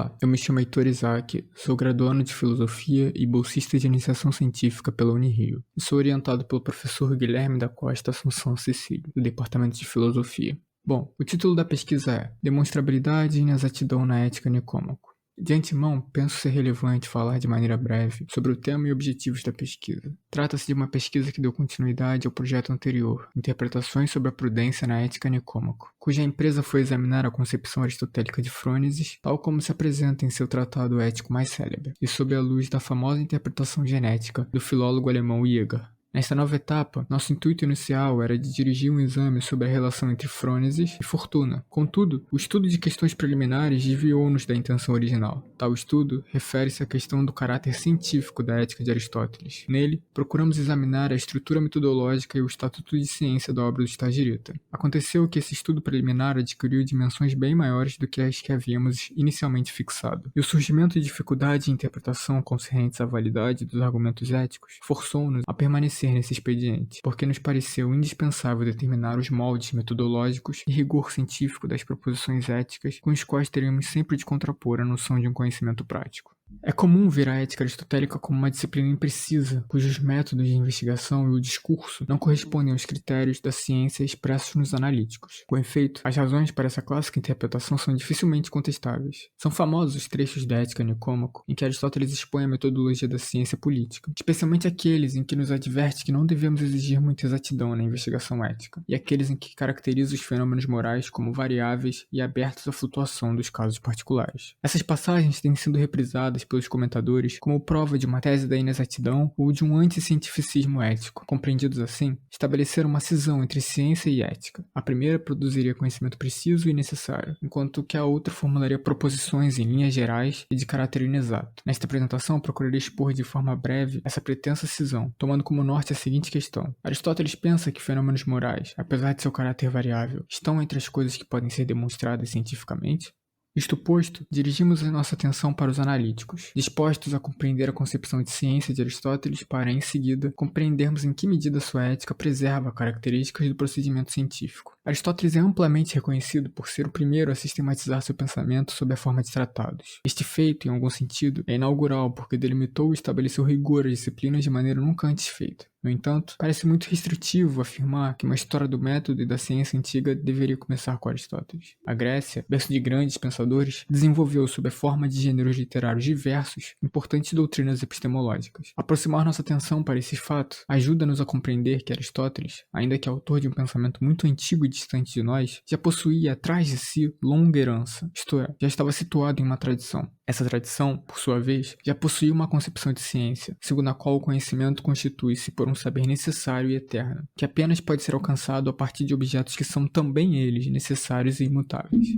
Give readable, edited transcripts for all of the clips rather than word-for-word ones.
Olá, eu me chamo Heitor Isaac, sou graduando de Filosofia e bolsista de Iniciação Científica pela Unirio, e sou orientado pelo professor Guilherme da Costa Assunção Cecílio, do Departamento de Filosofia. Bom, o título da pesquisa é Demonstrabilidade e Inexatidão na Ética Nicômaco. De antemão, penso ser relevante falar de maneira breve sobre o tema e objetivos da pesquisa. Trata-se de uma pesquisa que deu continuidade ao projeto anterior, Interpretações sobre a Prudência na Ética Nicômaco, cuja empresa foi examinar a concepção aristotélica de Frônisis, tal como se apresenta em seu tratado ético mais célebre, e sob a luz da famosa interpretação genética do filólogo alemão Jäger. Nesta nova etapa, nosso intuito inicial era de dirigir um exame sobre a relação entre Frônisis e fortuna. Contudo, o estudo de questões preliminares desviou-nos da intenção original. Tal estudo refere-se à questão do caráter científico da ética de Aristóteles. Nele, procuramos examinar a estrutura metodológica e o estatuto de ciência da obra do Stagirita. Aconteceu que esse estudo preliminar adquiriu dimensões bem maiores do que as que havíamos inicialmente fixado, e o surgimento de dificuldade de interpretação concernentes à validade dos argumentos éticos forçou-nos a permanecer nesse expediente, porque nos pareceu indispensável determinar os moldes metodológicos e rigor científico das proposições éticas com os quais teríamos sempre de contrapor a noção de um conhecimento prático. É comum ver a ética aristotélica como uma disciplina imprecisa, cujos métodos de investigação e o discurso não correspondem aos critérios da ciência expressos nos analíticos. Com efeito, as razões para essa clássica interpretação são dificilmente contestáveis. São famosos os trechos da Ética Nicômaco em que Aristóteles expõe a metodologia da ciência política, especialmente aqueles em que nos adverte que não devemos exigir muita exatidão na investigação ética, e aqueles em que caracteriza os fenômenos morais como variáveis e abertos à flutuação dos casos particulares. Essas passagens têm sido reprisadas pelos comentadores como prova de uma tese da inexatidão ou de um anticientificismo ético. Compreendidos assim, estabeleceram uma cisão entre ciência e ética. A primeira produziria conhecimento preciso e necessário, enquanto que a outra formularia proposições em linhas gerais e de caráter inexato. Nesta apresentação, procurarei expor de forma breve essa pretensa cisão, tomando como norte a seguinte questão. Aristóteles pensa que fenômenos morais, apesar de seu caráter variável, estão entre as coisas que podem ser demonstradas cientificamente? Isto posto, dirigimos a nossa atenção para os analíticos, dispostos a compreender a concepção de ciência de Aristóteles para, em seguida, compreendermos em que medida sua ética preserva características do procedimento científico. Aristóteles é amplamente reconhecido por ser o primeiro a sistematizar seu pensamento sob a forma de tratados. Este feito, em algum sentido, é inaugural porque delimitou e estabeleceu rigor às disciplinas de maneira nunca antes feita. No entanto, parece muito restritivo afirmar que uma história do método e da ciência antiga deveria começar com Aristóteles. A Grécia, berço de grandes pensadores, desenvolveu sob a forma de gêneros literários diversos importantes doutrinas epistemológicas. Aproximar nossa atenção para esses fatos ajuda-nos a compreender que Aristóteles, ainda que autor de um pensamento muito antigo e distante de nós, já possuía atrás de si longa herança, isto é, já estava situado em uma tradição. Essa tradição, por sua vez, já possuía uma concepção de ciência, segundo a qual o conhecimento constitui-se por um saber necessário e eterno, que apenas pode ser alcançado a partir de objetos que são também eles necessários e imutáveis.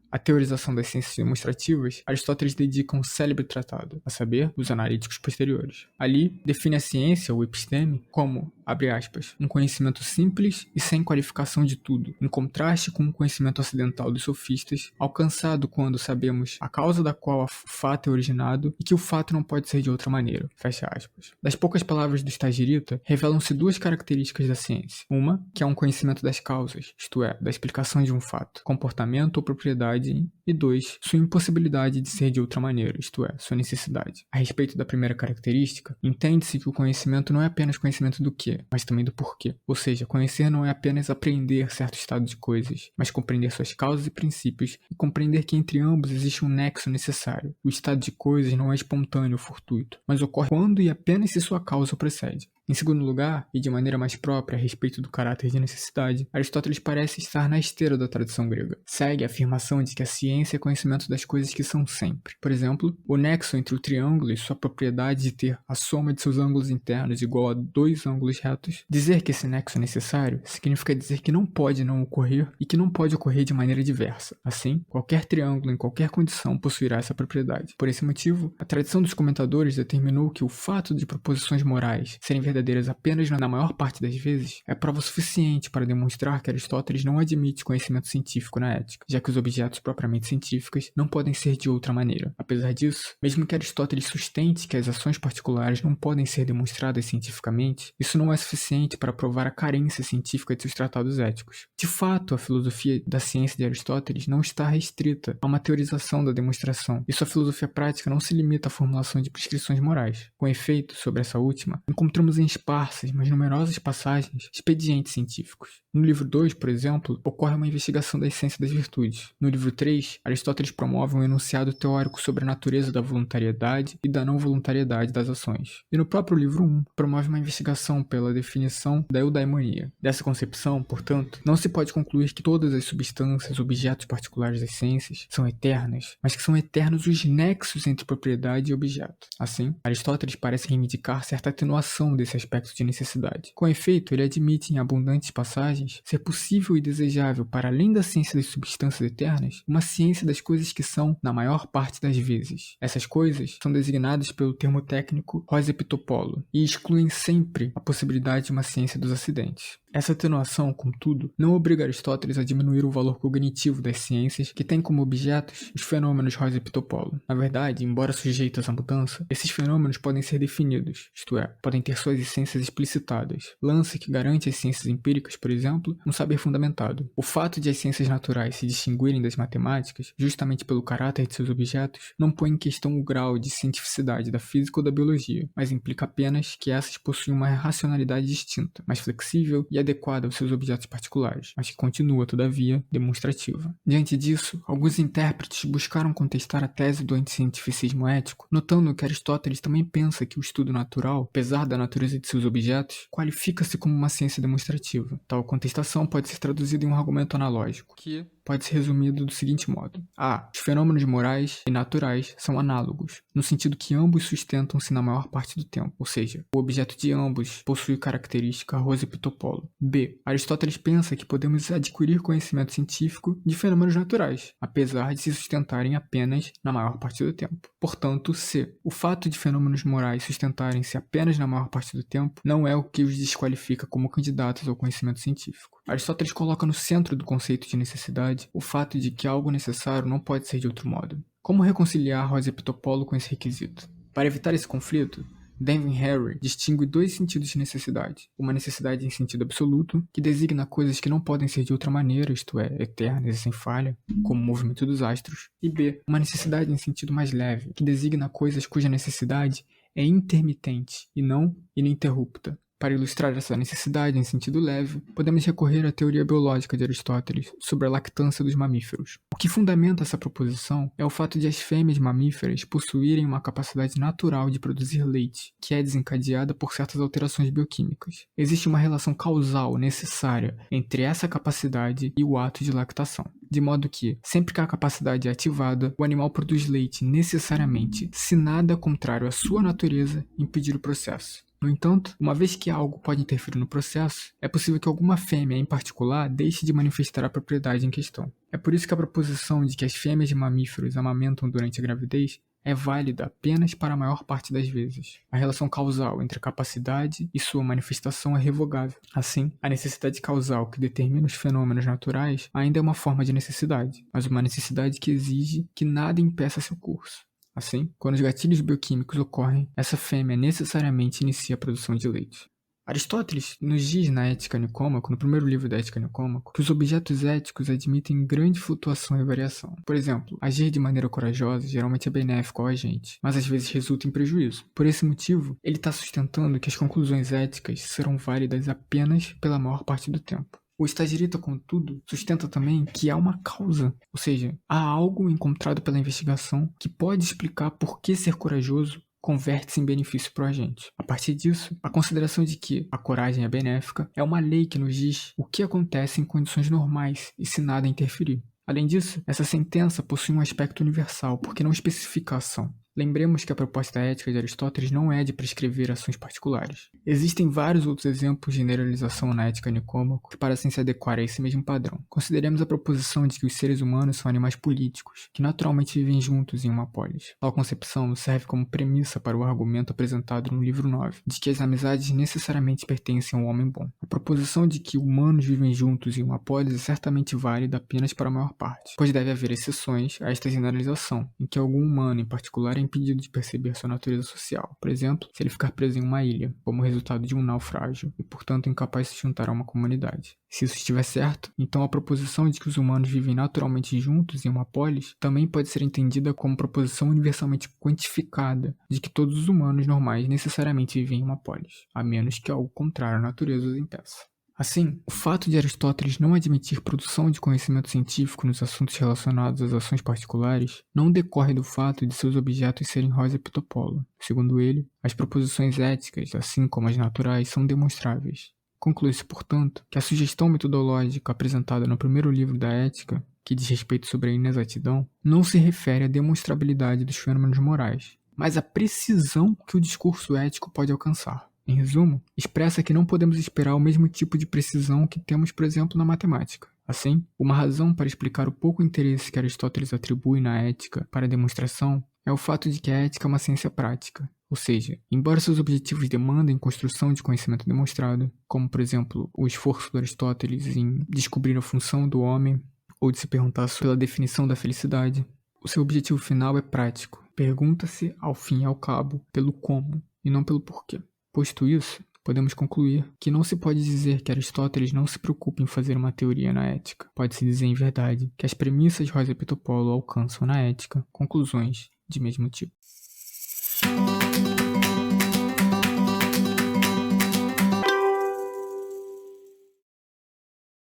À teorização das ciências demonstrativas, Aristóteles dedica um célebre tratado, a saber, os analíticos posteriores. Ali, define a ciência, ou episteme, como, abre aspas, um conhecimento simples e sem qualificação de tudo, em contraste com o conhecimento ocidental dos sofistas, alcançado quando sabemos a causa da qual o fato é originado e que o fato não pode ser de outra maneira, fecha aspas. Das poucas palavras do Stagirita, revelam-se duas características da ciência. Uma, que é um conhecimento das causas, isto é, da explicação de um fato, comportamento ou propriedade, e 2, sua impossibilidade de ser de outra maneira, isto é, sua necessidade. A respeito da primeira característica, entende-se que o conhecimento não é apenas conhecimento do que, mas também do porquê. Ou seja, conhecer não é apenas apreender certo estado de coisas, mas compreender suas causas e princípios e compreender que entre ambos existe um nexo necessário. O estado de coisas não é espontâneo ou fortuito, mas ocorre quando e apenas se sua causa o precede. Em segundo lugar, e de maneira mais própria a respeito do caráter de necessidade, Aristóteles parece estar na esteira da tradição grega. Segue a afirmação de que a ciência é conhecimento das coisas que são sempre. Por exemplo, o nexo entre o triângulo e sua propriedade de ter a soma de seus ângulos internos igual a 2 ângulos retos. Dizer que esse nexo é necessário significa dizer que não pode não ocorrer e que não pode ocorrer de maneira diversa. Assim, qualquer triângulo em qualquer condição possuirá essa propriedade. Por esse motivo, a tradição dos comentadores determinou que o fato de proposições morais serem verdadeiras verdadeiras apenas na maior parte das vezes, é prova suficiente para demonstrar que Aristóteles não admite conhecimento científico na ética, já que os objetos propriamente científicos não podem ser de outra maneira. Apesar disso, mesmo que Aristóteles sustente que as ações particulares não podem ser demonstradas cientificamente, isso não é suficiente para provar a carência científica de seus tratados éticos. De fato, a filosofia da ciência de Aristóteles não está restrita a uma teorização da demonstração, e sua filosofia prática não se limita à formulação de prescrições morais. Com efeito, sobre essa última, encontramos em esparsas, mas numerosas passagens, expedientes científicos. No livro 2, por exemplo, ocorre uma investigação da essência das virtudes. No livro 3, Aristóteles promove um enunciado teórico sobre a natureza da voluntariedade e da não voluntariedade das ações. E no próprio livro 1, promove uma investigação pela definição da eudaimonia. Dessa concepção, portanto, não se pode concluir que todas as substâncias, objetos particulares das ciências, são eternas, mas que são eternos os nexos entre propriedade e objeto. Assim, Aristóteles parece reivindicar certa atenuação desse aspecto de necessidade. Com efeito, ele admite em abundantes passagens ser possível e desejável, para além da ciência das substâncias eternas, uma ciência das coisas que são, na maior parte das vezes. Essas coisas são designadas pelo termo técnico hoz epitopolo e excluem sempre a possibilidade de uma ciência dos acidentes. Essa atenuação, contudo, não obriga Aristóteles a diminuir o valor cognitivo das ciências que têm como objetos os fenômenos hoz epitopolo. Na verdade, embora sujeitos à mudança, esses fenômenos podem ser definidos, isto é, podem ter suas essências explicitadas, lance que garante às ciências empíricas, por exemplo, um saber fundamentado. O fato de as ciências naturais se distinguirem das matemáticas, justamente pelo caráter de seus objetos, não põe em questão o grau de cientificidade da física ou da biologia, mas implica apenas que essas possuem uma racionalidade distinta, mais flexível e adequada aos seus objetos particulares, mas que continua, todavia, demonstrativa. Diante disso, alguns intérpretes buscaram contestar a tese do anticientificismo ético, notando que Aristóteles também pensa que o estudo natural, apesar da natureza de seus objetos, qualifica-se como uma ciência demonstrativa. Tal contestação pode ser traduzida em um argumento analógico, que pode ser resumido do seguinte modo: A. Os fenômenos morais e naturais são análogos, no sentido que ambos sustentam-se na maior parte do tempo, ou seja, o objeto de ambos possui característica hoz epitopolo. B. Aristóteles pensa que podemos adquirir conhecimento científico de fenômenos naturais, apesar de se sustentarem apenas na maior parte do tempo. Portanto, C. O fato de fenômenos morais sustentarem-se apenas na maior parte do tempo não é o que os desqualifica como candidatos ao conhecimento científico. Aristóteles coloca no centro do conceito de necessidade o fato de que algo necessário não pode ser de outro modo. Como reconciliar hoz epitopolo com esse requisito? Para evitar esse conflito, Devin Harry distingue dois sentidos de necessidade. Uma necessidade em sentido absoluto, que designa coisas que não podem ser de outra maneira, isto é, eternas e sem falha, como o movimento dos astros. E B, uma necessidade em sentido mais leve, que designa coisas cuja necessidade é intermitente e não ininterrupta. Para ilustrar essa necessidade em sentido leve, podemos recorrer à teoria biológica de Aristóteles sobre a lactância dos mamíferos. O que fundamenta essa proposição é o fato de as fêmeas mamíferas possuírem uma capacidade natural de produzir leite, que é desencadeada por certas alterações bioquímicas. Existe uma relação causal necessária entre essa capacidade e o ato de lactação. De modo que, sempre que a capacidade é ativada, o animal produz leite necessariamente, se nada contrário à sua natureza impedir o processo. No entanto, uma vez que algo pode interferir no processo, é possível que alguma fêmea em particular deixe de manifestar a propriedade em questão. É por isso que a proposição de que as fêmeas de mamíferos amamentam durante a gravidez é válida apenas para a maior parte das vezes. A relação causal entre a capacidade e sua manifestação é revogável. Assim, a necessidade causal que determina os fenômenos naturais ainda é uma forma de necessidade, mas uma necessidade que exige que nada impeça seu curso. Assim, quando os gatilhos bioquímicos ocorrem, essa fêmea necessariamente inicia a produção de leite. Aristóteles nos diz na Ética Nicômaco, no primeiro livro da Ética Nicômaco, que os objetos éticos admitem grande flutuação e variação. Por exemplo, agir de maneira corajosa geralmente é benéfico ao agente, mas às vezes resulta em prejuízo. Por esse motivo, ele está sustentando que as conclusões éticas serão válidas apenas pela maior parte do tempo. O Stagirita, contudo, sustenta também que há uma causa, ou seja, há algo encontrado pela investigação que pode explicar por que ser corajoso converte-se em benefício para o agente. A partir disso, a consideração de que a coragem é benéfica é uma lei que nos diz o que acontece em condições normais e se nada interferir. Além disso, essa sentença possui um aspecto universal porque não especifica a ação. Lembremos que a proposta ética de Aristóteles não é de prescrever ações particulares. Existem vários outros exemplos de generalização na ética Nicômaco que parecem se adequar a esse mesmo padrão. Consideremos a proposição de que os seres humanos são animais políticos, que naturalmente vivem juntos em uma polis. Tal concepção serve como premissa para o argumento apresentado no livro 9, de que as amizades necessariamente pertencem ao homem bom. A proposição de que humanos vivem juntos em uma polis é certamente válida apenas para a maior parte, pois deve haver exceções a esta generalização, em que algum humano em particular é impedido de perceber sua natureza social, por exemplo, se ele ficar preso em uma ilha, como resultado de um naufrágio, e portanto incapaz de se juntar a uma comunidade. Se isso estiver certo, então a proposição de que os humanos vivem naturalmente juntos em uma polis também pode ser entendida como proposição universalmente quantificada de que todos os humanos normais necessariamente vivem em uma polis, a menos que algo contrário à natureza os impeça. Assim, o fato de Aristóteles não admitir produção de conhecimento científico nos assuntos relacionados às ações particulares não decorre do fato de seus objetos serem Rho e Pitopolo. Segundo ele, as proposições éticas, assim como as naturais, são demonstráveis. Conclui-se, portanto, que a sugestão metodológica apresentada no primeiro livro da Ética, que diz respeito sobre a inexatidão, não se refere à demonstrabilidade dos fenômenos morais, mas à precisão que o discurso ético pode alcançar. Em resumo, expressa que não podemos esperar o mesmo tipo de precisão que temos, por exemplo, na matemática. Assim, uma razão para explicar o pouco interesse que Aristóteles atribui na ética para a demonstração é o fato de que a ética é uma ciência prática. Ou seja, embora seus objetivos demandem construção de conhecimento demonstrado, como, por exemplo, o esforço de Aristóteles em descobrir a função do homem ou de se perguntar pela definição da felicidade, o seu objetivo final é prático. Pergunta-se, ao fim e ao cabo, pelo como e não pelo porquê. Posto isso, podemos concluir que não se pode dizer que Aristóteles não se preocupa em fazer uma teoria na ética. Pode-se dizer, em verdade, que as premissas de Rho e Pitopolo alcançam na ética conclusões de mesmo tipo.